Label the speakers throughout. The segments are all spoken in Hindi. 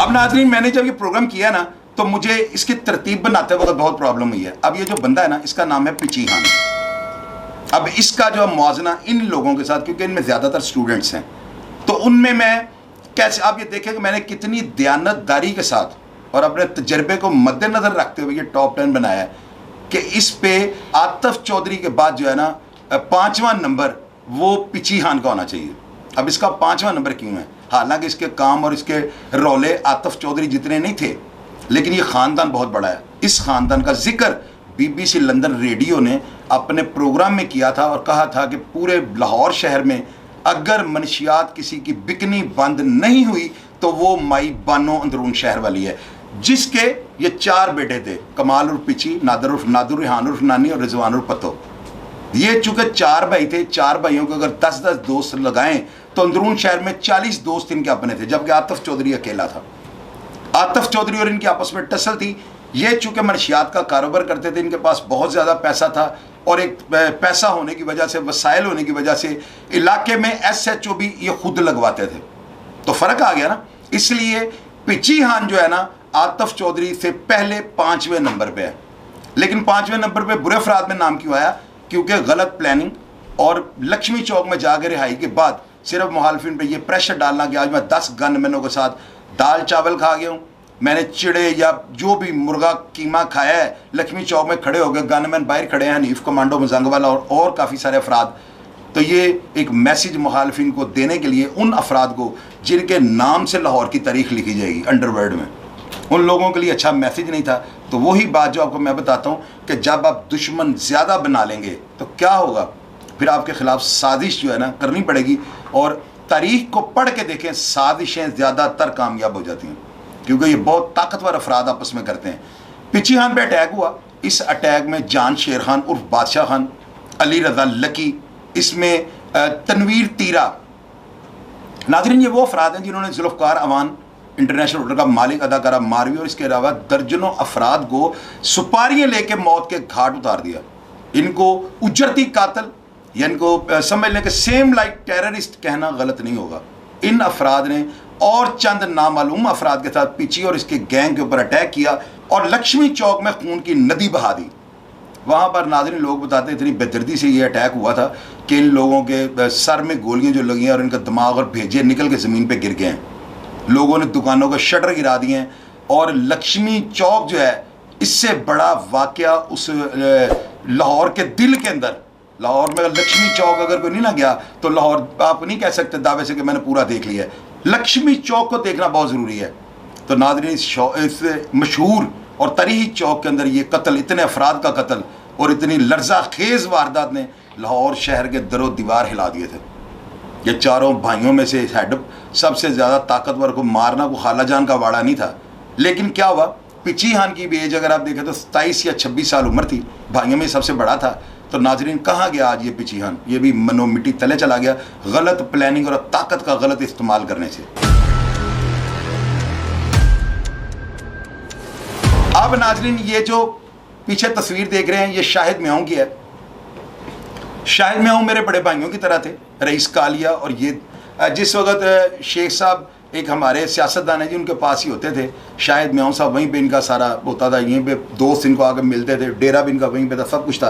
Speaker 1: अब नाज़रीन, मैंने जब ये प्रोग्राम किया ना तो मुझे इसकी तरतीब बनाते वक्त बहुत प्रॉब्लम हुई है। अब ये जो बंदा है ना, इसका नाम है पिची खान। अब इसका जो मुआवजना इन लोगों के साथ, क्योंकि इनमें ज़्यादातर स्टूडेंट्स हैं, तो उनमें मैं कैसे, आप ये देखें कि मैंने कितनी दयानतदारी के साथ और अपने तजर्बे को मद्देनज़र रखते हुए ये टॉप 10 बनाया है कि इस पे आतिफ चौधरी के बाद जो है ना 5वां नंबर वो पिची खान का होना चाहिए। अब इसका 5वां नंबर क्यों है? हालांकि इसके काम और इसके रोले आतिफ चौधरी जितने नहीं थे, लेकिन ये ख़ानदान बहुत बड़ा है। इस ख़ानदान का जिक्र BBC लंदन रेडियो ने अपने प्रोग्राम में किया था और कहा था कि पूरे लाहौर शहर में अगर मनशियात किसी की बिकनी बंद नहीं हुई तो वो माई बानो अंदरून शहर वाली है, जिसके ये 4 बेटे थे, कमाल उर्फ पिची, नादर उर्फ नादुर, रिहान उर्फ नानी और रिजवान उर्फ पतो। ये चूँकि 4 भाई थे, 4 भाइयों को अगर 10-10 दोस्त लगाएं तो अंदरून शहर में 40 दोस्त इनके अपने थे, जबकि आतिफ चौधरी अकेला था। आतिफ चौधरी और इनकी आपस में टसल थी। ये चूँकि मनशियात का कारोबार करते थे, इनके पास बहुत ज़्यादा पैसा था और एक पैसा होने की वजह से, वसाइल होने की वजह से इलाके में SHO भी ये खुद लगवाते थे, तो फ़र्क आ गया ना। इसलिए पिची खान जो है ना आतिफ चौधरी से पहले 5वें नंबर पे है। लेकिन 5वें नंबर पे बुरे अफराद में नाम क्यों आया? क्योंकि गलत प्लानिंग और लक्ष्मी चौक में जाकर रिहाई के बाद सिर्फ मुखालफिन पे ये प्रेशर डालना कि आज मैं 10 गनमैनों के साथ दाल चावल खा गया हूँ, मैंने चिड़े या जो भी मुर्गा कीमा खाया है, लक्ष्मी चौक में खड़े हो गए, गनमैन बाहर खड़े हैं, हनीफ कमांडो मजंग वाला और काफ़ी सारे अफराद। तो ये एक मैसेज मुखालफिन को देने के लिए उन अफराद को जिनके नाम से लाहौर की तारीख लिखी जाएगी अंडरवर्ल्ड में, उन लोगों के लिए अच्छा मैसेज नहीं था। तो वही बात जो आपको मैं बताता हूँ कि जब आप दुश्मन ज़्यादा बना लेंगे तो क्या होगा, फिर आपके ख़िलाफ़ साजिश जो है ना करनी पड़ेगी। और तारीख को पढ़ के देखें, साजिशें ज़्यादातर कामयाब हो जाती हैं क्योंकि ये बहुत ताकतवर अफराद आपस में करते हैं। पिची खान पे अटैक हुआ, इस अटैक में जान शेर खान उर्फ बादशाह खान, अली रज़ा लकी, इसमें तनवीर तीरा। नाज़रीन, ये वो अफराद हैं जिन्होंने जुल्फ़कार अवान इंटरनेशनल होटल का मालिक अदाकारा मारवी और इसके अलावा दर्जनों अफराद को सुपारियाँ लेके मौत के घाट उतार दिया। इनको उजरती कातल या इनको समझ लें कि सेम लाइक टेररिस्ट कहना गलत नहीं होगा। इन अफराद ने और चंद नामालूम अफराद के साथ पिची और इसके गैंग के ऊपर अटैक किया और लक्ष्मी चौक में खून की नदी बहा दी। वहाँ पर नाज़रीन लोग बताते इतनी बेदर्दी से ये अटैक हुआ था कि इन लोगों के सर में गोलियाँ जो लगी हैं और इनका दिमाग और भेजे निकल के ज़मीन पर गिर गए हैं। लोगों ने दुकानों के शटर गिरा दिए हैं और लक्ष्मी चौक जो है, इससे बड़ा वाक़या उस लाहौर के दिल के अंदर, लाहौर में लक्ष्मी चौक अगर कोई नहीं ना गया तो लाहौर आप नहीं कह सकते दावे से कि मैंने पूरा देख लिया है। लक्ष्मी चौक को देखना बहुत ज़रूरी है। तो नाज़रीन, इस मशहूर और तरीही चौक के अंदर ये कत्ल, इतने अफराद का कत्ल और इतनी लर्जा खेज़ वारदात ने लाहौर शहर के दरो दीवार हिला दिए थे। ये चारों भाइयों में से हेड सबसे ज़्यादा ताकतवर को मारना को खाला जान का वाड़ा नहीं था। लेकिन क्या हुआ, पिची खान की भी एज अगर आप देखें तो 27 या 26 साल उम्र थी, भाइयों में सबसे बड़ा था। तो नाजरीन, कहाँ गया आज ये पिची खान? ये भी मनो मिट्टी तले चला गया गलत प्लानिंग और ताकत का गलत इस्तेमाल करने से। अब नाजरीन, ये जो पीछे तस्वीर देख रहे हैं ये शाहिद म्याऊं की है। शाहिद म्याऊं मेरे बड़े भाइयों की तरह थे, रईस कालिया। और ये जिस वक्त शेख साहब एक हमारे सियासतदान है जी, उनके पास ही होते थे, शाहिद म्याऊं साहब वहीं पे इनका सारा होता था, यहीं पे दोस्त इनको आकर मिलते थे, डेरा भी इनका वहीं पे था, सब कुछ था।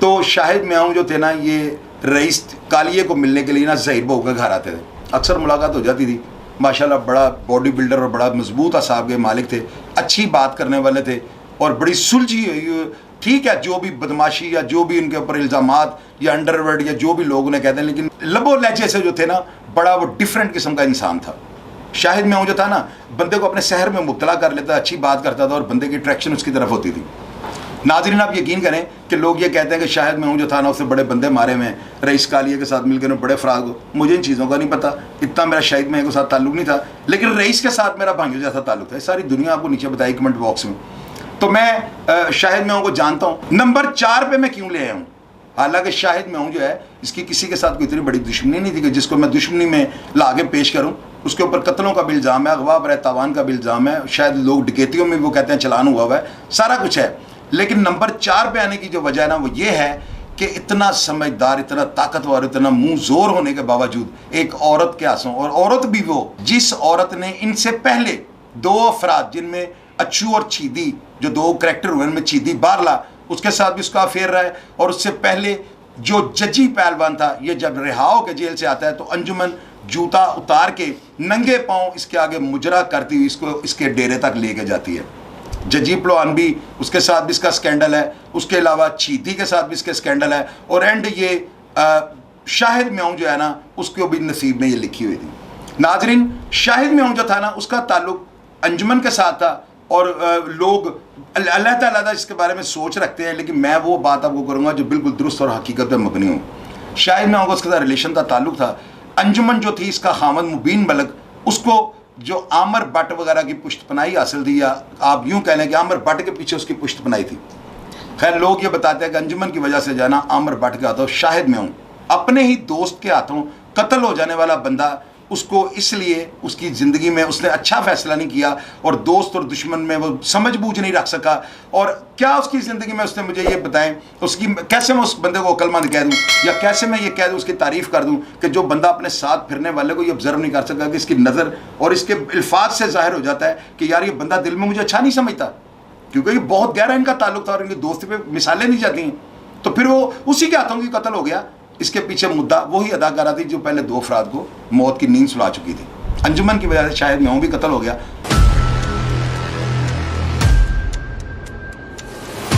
Speaker 1: तो शाहिद म्याऊं जो थे ना, ये रईस कालिए को मिलने के लिए ना ज़हीर बहू के घर आते थे, अक्सर मुलाकात हो जाती थी। माशाल्लाह बड़ा बॉडी बिल्डर और बड़ा मजबूत असाब के मालिक थे, अच्छी बात करने वाले थे और बड़ी सुलझी हुई, ठीक है, जो भी बदमाशी या जो भी उनके ऊपर इल्ज़ामात या अंडरवर्ल्ड या जो भी लोग उन्हें कहते हैं, लेकिन लबो लहजे से जो थे ना, बड़ा वो डिफरेंट किस्म का इंसान था। शाहिद म्याऊं जो था ना, बंदे को अपने शहर में मुब्तला कर लेता, अच्छी बात करता था और बंदे की अट्रैक्शन उसकी तरफ होती थी। नाज़रीन, आप यकीन करें कि लोग ये कहते हैं कि शाहिद म्याऊं जो था ना, उससे बड़े बंदे मारे में रईस कालिया के साथ मिलकर बड़े अफराद को। मुझे इन चीज़ों का नहीं पता, इतना मेरा शाहिद म्याऊं के साथ ताल्लुक नहीं था, लेकिन रईस के साथ मेरा भाइयों जैसा ताल्लुक था। सारी दुनिया आपको नीचे बताई कमेंट बॉक्स में। तो मैं शाहिद म्याऊं को जानता हूँ। नंबर 4 पे मैं क्यों ले आया हूँ? हालांकि शाहिद म्याऊं जो है, इसकी किसी के साथ कोई इतनी बड़ी दुश्मनी नहीं थी कि जिसको मैं दुश्मनी में ला के पेश करूँ। उसके ऊपर कत्लों का भी इल्ज़ाम है, अगवा बरए तावान का भी इल्ज़ाम है, शायद लोग डकैतियों में भी वो कहते हैं चलान हुआ है, सारा कुछ है। लेकिन नंबर 4 पे आने की जो वजह है ना, वो ये है कि इतना समझदार, इतना ताकतवर, इतना मुंह जोर होने के बावजूद एक औरत के आंसू, और औरत भी वो जिस औरत ने इनसे पहले दो अफराद जिनमें अच्छू और चीदी, जो दो करैक्टर हुए उनमें चीदी बारला, उसके साथ भी उसका अफेयर रहा है। और उससे पहले जो जजी पहलवान था, ये जब रिहा होकर जेल से आता है तो अंजुमन जूता उतार के नंगे पांव इसके आगे मुजरा करती हुई इसको इसके डेरे तक लेके जाती है। जजी पहलवान भी, उसके साथ भी इसका स्कैंडल है, उसके अलावा चीती के साथ भी इसके स्कैंडल है। और एंड ये शाहिद म्याऊं जो है ना, उसको भी नसीब में ये लिखी हुई थी। नाजरीन, शाहिद म्याऊं जो था ना, उसका ताल्लुक अंजुमन के साथ था। और लोग अलग-अलग इसके बारे में सोच रखते हैं, लेकिन मैं वो बात आपको करूँगा जो बिल्कुल दुरुस्त और हकीकत पर मबनी हो। शाहिद म्याऊं का उसके साथ रिलेशन था, ताल्लुक था। अंजुमन जो थी, इसका खामद मुबीन मलक, उसको जो आमर भट्ट वगैरह की पुश्तपनाही हासिल थी, या आप यूँ कह लें कि आमर भट्ट के पीछे उसकी पुश्तपनाही थी। खैर, लोग ये बताते हैं कि अंजुमन की वजह से जाना आमर भट्ट के हाथों शाहिद म्याऊं, अपने ही दोस्त के हाथों कत्ल हो जाने वाला बंदा, उसको इसलिए उसकी ज़िंदगी में उसने अच्छा फैसला नहीं किया और दोस्त और दुश्मन में वो समझ बूझ नहीं रख सका। और क्या उसकी ज़िंदगी में उसने मुझे ये बताएं, उसकी कैसे मैं उस बंदे को अक्लमंद कह दूं, या कैसे मैं ये कह दूं, उसकी तारीफ़ कर दूं कि जो बंदा अपने साथ फिरने वाले को ये ऑब्जर्व नहीं कर सका कि इसकी नज़र और इसके अल्फाज से ज़ाहिर हो जाता है कि यार ये बंदा दिल में मुझे अच्छा नहीं समझता, क्योंकि ये बहुत गहरा इनका ताल्लुक था और इनकी दोस्ती पे मिसालें दी जाती हैं। तो फिर वो उसी के हाथों की कत्ल हो गया। इसके पीछे मुद्दा वही अदाकारा थी जो पहले दो अफराद को मौत की नींद सुला चुकी थी। अंजुमन की वजह से शाहिद म्याऊं भी कत्ल हो गया।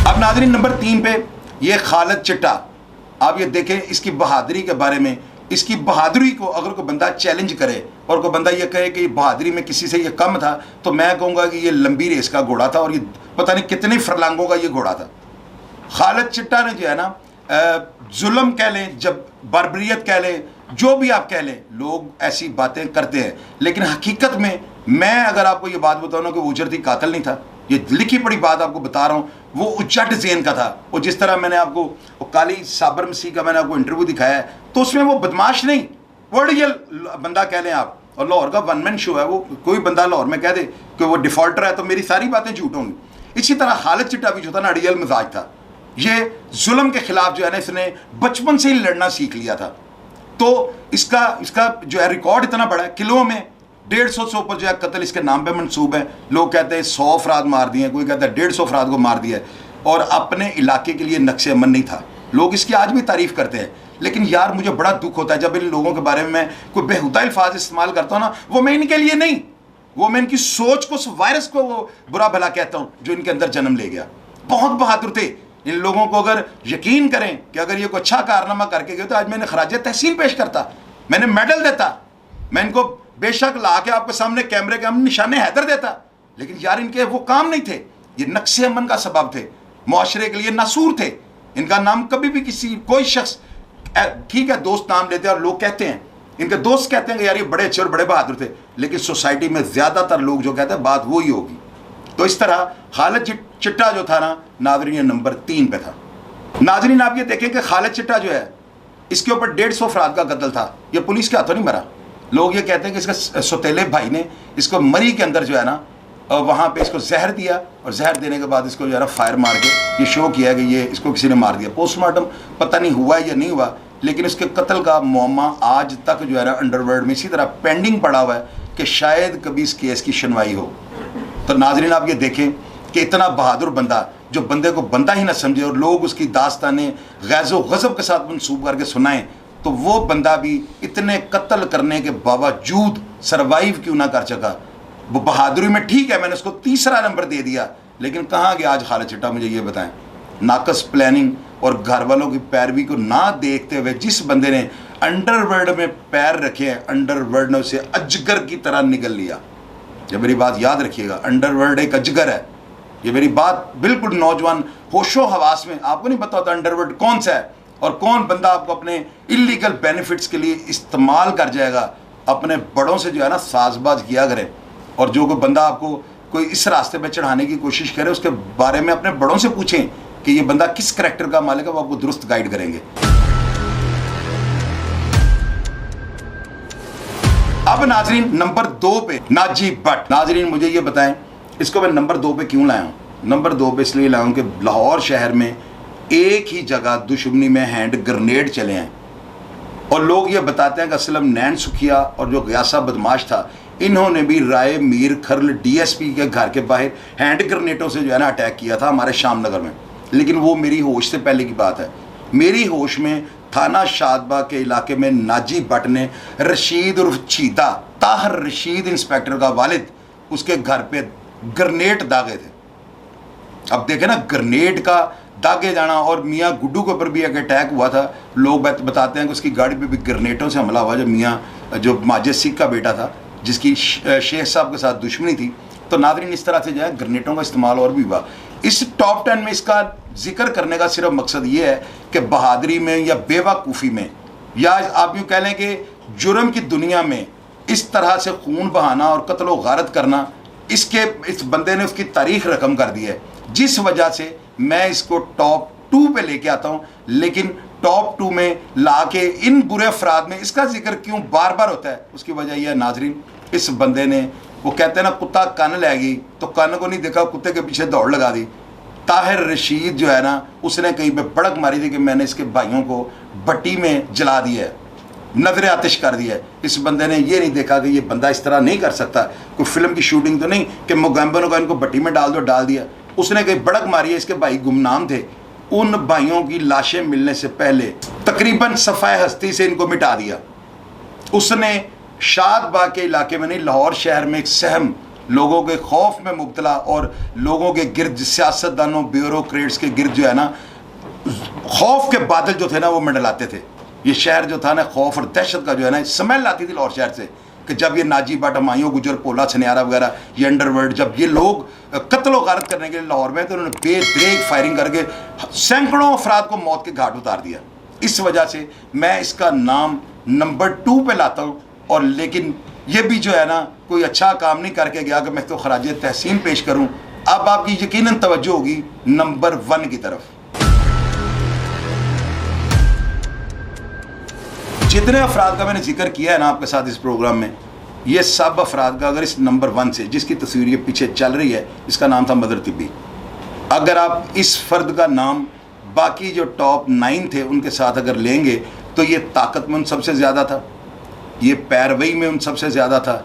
Speaker 1: अब नाज़रीन, नंबर 3 पे ये खालिद चिट्टा। आप ये देखें इसकी बहादुरी के बारे में। इसकी बहादुरी को अगर कोई बंदा चैलेंज करे और कोई बंदा ये कहे कि बहादुरी में किसी से ये कम था, तो मैं कहूँगा कि ये लंबी रेस का घोड़ा था और ये पता नहीं कितने फरलांगों का ये घोड़ा था। खालिद चिट्टा ने जो है ना, जुल्म कह लें, जब बर्बरियत कह लें, जो भी आप कह लें, लोग ऐसी बातें करते हैं, लेकिन हकीकत में मैं अगर आपको ये बात बताऊँ ना कि वो उजरती कातिल नहीं था, ये लिखी पड़ी बात आपको बता रहा हूँ, वो उजट ज़ेन का था। और जिस तरह मैंने आपको वो काली साबर मसीह का मैंने आपको इंटरव्यू दिखाया है, तो उसमें वो बदमाश नहीं, वो रियल बंदा कह लें आप। और लाहौर का वन मैन शो है, वो कोई बंदा लाहौर में कह दे कि वो डिफ़ॉल्टर है तो मेरी सारी बातें झूठ होंगी। इसी तरह खालिद चिट्टा भी जो था ना, रियल मिजाज था। ये जुल्म के खिलाफ जो है ना, इसने बचपन से ही लड़ना सीख लिया था। तो इसका जो है रिकॉर्ड इतना बड़ा है, किलो में 150 से ऊपर जो है कत्ल इसके नाम पे मंसूब है। लोग कहते हैं 100 अफराद मार दिए, कोई कहता है 150 अफराद को मार दिया है। और अपने इलाके के लिए नक्शे अमन नहीं था। लोग इसकी आज भी तारीफ़ करते हैं, लेकिन यार मुझे बड़ा दुख होता है जब इन लोगों के बारे में मैं कोई बेहुदा अल्फाज इस्तेमाल करता हूँ ना, वो मैं इनके लिए नहीं, वो मैं इनकी सोच को, उस वायरस को वो बुरा भला कहता हूँ जो इनके अंदर जन्म ले गया। बहुत बहादुर थे। इन लोगों को अगर यकीन करें कि अगर ये कोई अच्छा कारनामा करके गए तो आज मैंने खराज तहसीन पेश करता, मैंने मेडल देता, मैं इनको बेशक ला के आपके सामने कैमरे के हम निशाने हैदर देता, लेकिन यार इनके वो काम नहीं थे। ये नक्शे अमन का सबब थे, मुआशरे के लिए नासूर थे। इनका नाम कभी भी किसी कोई शख्स, ठीक है दोस्त नाम लेते हैं और लोग कहते हैं, इनके दोस्त कहते हैं कि यार ये बड़े अच्छे और बड़े बहादुर थे, लेकिन सोसाइटी में ज़्यादातर लोग जो कहते हैं बात वही होगी। तो इस तरह खालिद चिट्टा जो था ना नाज़रीन, नंबर 3 पे था। नाज़रीन, आप ये देखें कि खालिद चिट्टा जो है, इसके ऊपर 150 अफराद का कत्ल था। ये पुलिस के हाथों नहीं मरा। लोग ये कहते हैं कि इसके सौतेले भाई ने इसको मरी के अंदर जो है ना, वहाँ पे इसको जहर दिया और जहर देने के बाद इसको जो है ना फायर मार के ये शो किया कि ये इसको किसी ने मार दिया। पोस्टमार्टम पता नहीं हुआ या नहीं हुआ, लेकिन इसके कत्ल का मुअम्मा आज तक जो है ना अंडरवर्ल्ड में इसी तरह पेंडिंग पड़ा हुआ है कि शायद कभी इस केस की सुनवाई हो। तो नाज़रीन, आप ये देखें कि इतना बहादुर बंदा जो बंदे को बंदा ही ना समझे और लोग उसकी दास्तानें गैज़ो गज़ब के साथ मंसूब करके सुनाएं, तो वो बंदा भी इतने कत्ल करने के बावजूद सरवाइव क्यों ना कर सका। वो बहादुरी में ठीक है, मैंने उसको 3रा नंबर दे दिया, लेकिन कहाँ गया आज खालिद चिट्टा, मुझे ये बताएं। नाकस प्लानिंग और घर वालों की पैरवी को ना देखते हुए जिस बंदे ने अंडरवर्ल्ड में पैर रखे हैं, अंडरवर्ल्ड ने उसे अजगर की तरह निगल लिया। जब मेरी बात याद रखिएगा, अंडरवर्ल्ड एक अजगर है। ये मेरी बात बिल्कुल नौजवान होशो हवास में, आपको नहीं पता होता अंडरवर्ल्ड कौन सा है और कौन बंदा आपको अपने इलीगल बेनिफिट्स के लिए इस्तेमाल कर जाएगा। अपने बड़ों से जो है ना साजबाज किया करें, और जो कोई बंदा आपको कोई इस रास्ते पे चढ़ाने की कोशिश करे उसके बारे में अपने बड़ों से पूछें कि ये बंदा किस करैक्टर का मालिक है, वो आपको दुरुस्त गाइड करेंगे। अब नाजरीन, नंबर 2 पे नाजी भट्ट। नाजरीन, मुझे ये बताएं इसको मैं नंबर 2 पे क्यों लाया हूँ। नंबर 2 पे इसलिए लाया हूँ कि लाहौर शहर में एक ही जगह दुश्मनी में हैंड ग्रेनेड चले हैं और लोग ये बताते हैं कि असलम नैन सुखिया और जो गयासा बदमाश था, इन्होंने भी राय मीर खर्ल डीएसपी के घर के बाहर हैंड ग्रेनेडों से जो है ना अटैक किया था हमारे शामनगर में। लेकिन वो मेरी होश से पहले की बात है। मेरी होश में थाना शादबाग के इलाके में नाजी भट्ट ने रशीद उर्फ चीता ताहर रशीद इंस्पेक्टर का वालिद उसके घर पे ग्रेनेड दागे थे। अब देखे ना, ग्रेनेड का दागे जाना, और मियाँ गुड्डू के ऊपर भी एक अटैक हुआ था। लोग बताते हैं कि उसकी गाड़ी पे भी ग्रेनेडों से हमला हुआ, जब मियाँ जो माजिद सिख का बेटा था जिसकी शेख साहब के साथ दुश्मनी थी। तो नाज़रीन, इस तरह से जो है ग्रेनेडों का इस्तेमाल और भी हुआ। इस टॉप 10 में इसका जिक्र करने का सिर्फ मकसद ये है कि बहादुरी में या बेवकूफ़ी में, या आप यूँ कह लें कि जुर्म की दुनिया में इस तरह से खून बहाना और कत्ल व गारत करना, इस बंदे ने उसकी तारीख रकम कर दी है, जिस वजह से मैं इसको टॉप 2 पे लेके आता हूँ। लेकिन टॉप 2 में ला के इन बुरे अफराद में इसका जिक्र क्यों बार बार होता है, उसकी वजह यह है नाजरीन, इस बंदे ने, वो कहते हैं ना कुत्ता कन्न ले गई तो कन्न को नहीं देखा, कुत्ते के पीछे दौड़ लगा दी। ताहिर रशीद जो है ना, उसने कहीं पे भड़क मारी थी कि मैंने इसके भाइयों को भट्टी में जला दिया है, नजर आतिश कर दिया है। इस बंदे ने ये नहीं देखा कि ये बंदा इस तरह नहीं कर सकता, कोई फिल्म की शूटिंग तो नहीं कि मोगैम्बरों का इनको भट्टी में डाल दो, डाल दिया। उसने कहीं भड़क मारी है, इसके भाई गुमनाम थे, उन भाइयों की लाशें मिलने से पहले तकरीबन सफ़ाए हस्ती से इनको मिटा दिया। उसने शादबाग के इलाके में नहीं, लाहौर शहर में एक सहम, लोगों के खौफ में मुब्तला और लोगों के गिर्द, सियासतदानों, ब्यूरोक्रेट्स के गिर्द जो है ना, खौफ के बादल जो थे ना वो मंडलाते थे। ये शहर जो था ना, खौफ और दहशत का जो है ना स्मेल आती थी लाहौर शहर से, कि जब ये नाजी भट्ट, हमायूं गुजर, पोला छनियारा वगैरह, ये अंडरवर्ल्ड, जब ये लोग कत्ल व गारत करने के लिए लाहौर में, तो उन्होंने बेदरेक फायरिंग करके सैकड़ों अफराद को मौत के घाट उतार दिया। इस वजह से मैं इसका नाम नंबर 2 पे लाता हूँ। और लेकिन ये भी जो है ना, कोई अच्छा काम नहीं करके गया कि मैं तो खराज तहसीन पेश करूँ। अब आपकी यकीनन तवज्जो होगी नंबर 1 की तरफ। जितने अफराद का मैंने जिक्र किया है ना आपके साथ इस प्रोग्राम में, ये सब अफराद का अगर इस नंबर 1 से, जिसकी तस्वीर ये पीछे चल रही है, इसका नाम था मदर तिब्बी। अगर आप इस फ़र्द का नाम बाकी जो टॉप 9 थे उनके साथ अगर लेंगे, तो ये ताकत में उन सबसे ज़्यादा था, ये पैरवी में उन सबसे ज़्यादा था।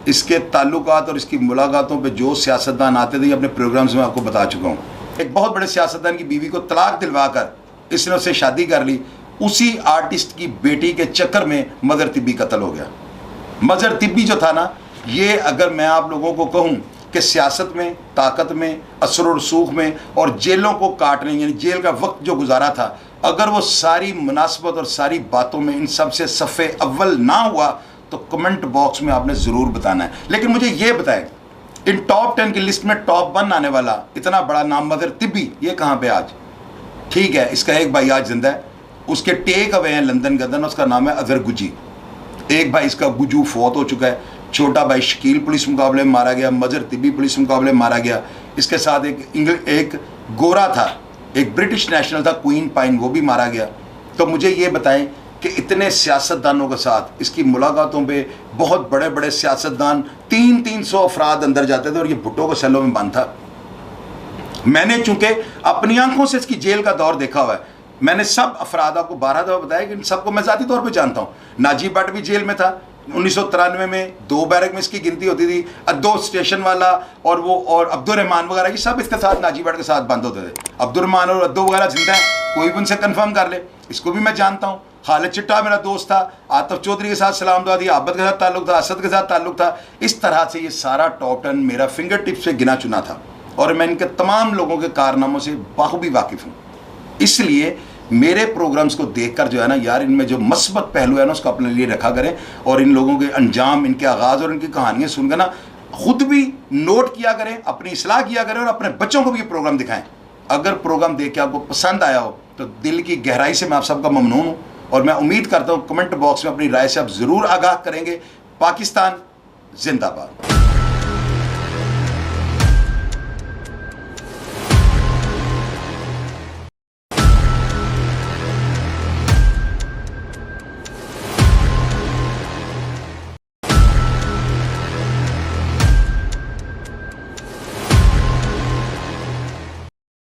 Speaker 1: इसके ताल्लुकात और इसकी मुलाकातों पे जो सियासतदान आते थे, अपने प्रोग्राम्स में आपको बता चुका हूँ। एक बहुत बड़े सियासतदान की बीवी को तलाक दिलवा कर इसने उससे शादी कर ली। उसी आर्टिस्ट की बेटी के चक्कर में मदर तिब्बी कत्ल हो गया। मदर तिब्बी जो था ना, ये अगर मैं आप लोगों को कहूँ कि सियासत में, ताकत में, असर और रसूख में और जेलों को काटने, यानी जेल का वक्त जो गुजारा था, अगर वो सारी मुनासबत और सारी बातों में इन सब से सफ़े अव्वल ना हुआ तो कमेंट बॉक्स में आपने ज़रूर बताना है। लेकिन मुझे ये बताएं, इन टॉप 10 की लिस्ट में टॉप 1 आने वाला इतना बड़ा नाम मदर तिब्बी, ये कहाँ पे आज? ठीक है, इसका एक भाई आज जिंदा है, उसके टेक अवे हैं लंदन के अंदर, उसका नाम है अजहर गुजी। एक भाई इसका गुजू फौत हो चुका है। छोटा भाई शकील पुलिस मुकाबले में मारा गया, मदर तिब्बी पुलिस मुकाबले में मारा गया। इसके साथ एक गोरा था, एक ब्रिटिश नेशनल था, क्वीन पाइन, वो भी मारा गया। तो मुझे ये बताएं कि इतने सियासतदानों के साथ इसकी मुलाकातों पे बहुत बड़े बड़े सियासतदान 300 अफराद अंदर जाते थे और ये भुट्टो के सेलों में बंद था। मैंने चूंकि अपनी आंखों से इसकी जेल का दौर देखा हुआ है, मैंने सब अफराद आपको 12 दफ़ा बताया कि इन सबको मैं ज़ाती तौर पे जानता हूँ। नाजी भट्ट भी जेल में था 1993 में, 2 बैरक में इसकी गिनती होती थी। अद्दो स्टेशन वाला और अब्दुलरहमान वगैरह, ये सब इसके साथ नाजी भट्ट के साथ बंद होते थे। अब्दुलरहमान और अद्दो वगैरह जिंदा है, कोई भी उनसे कन्फर्म कर ले, इसको भी मैं जानता हूँ। खालिद चिट्टा मेरा दोस्त था, आतिफ चौधरी के साथ सलाम दुआ दी, आबद के साथ ताल्लुक था, असद के साथ ताल्लुक था। इस तरह से ये सारा टॉप 10 मेरा फिंगर टिप से गिना चुना था और मैं इनके तमाम लोगों के कारनामों से बाखूबी वाकिफ़ हूँ। इसलिए मेरे प्रोग्राम्स को देखकर जो है ना यार, इनमें जो मस्बत पहलू है ना उसको अपने लिए रखा करें और इन लोगों के अंजाम, इनके आगाज़ और इनकी कहानियाँ सुनकर ना खुद भी नोट किया करें, अपनी इस्लाह किया करें और अपने बच्चों को भी ये प्रोग्राम दिखाएं। अगर प्रोग्राम देख के आपको पसंद आया हो तो दिल की गहराई से मैं आप सबका ममनून हूँ और मैं उम्मीद करता हूँ कमेंट बॉक्स में अपनी राय से आप ज़रूर आगाह करेंगे। पाकिस्तान जिंदाबाद।